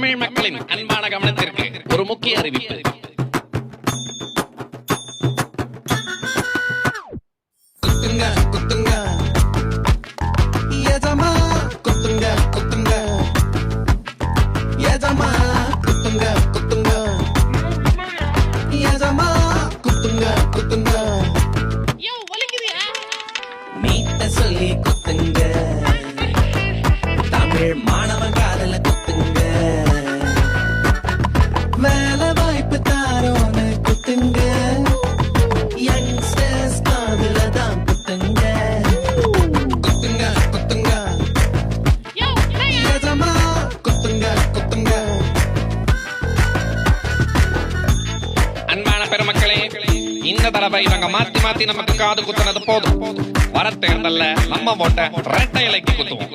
தமிழ் மக்களின் அன்பான கவனத்திற்கு ஒரு முக்கிய அறிவிப்பு. குத்துங்க குத்துங்க எஜமா குத்துங்க குத்துங்க எஜமா குத்துங்க குத்துங்க எஜமா குத்துங்க குத்துங்க மீட்ட சொல்லி குத்துங்க தமிழ் மாணவன் காதல குத்துங்க வேலை வாய்ப்பு தாரோன்னு குத்துங்க யங்ஸ்டர்ஸ் காதல தான் குத்துங்க குத்துங்க குத்துங்க எஜமா குத்துங்க குத்துங்க. அன்பான பெருமக்களே, இந்த தடவை இவங்க மாத்தி மாத்தி நமக்கு காது குத்துனது போதும். வர தேர்தல்ல நம்ம ஓட்ட ரெட்டை இலைக்கு குத்துவோம்.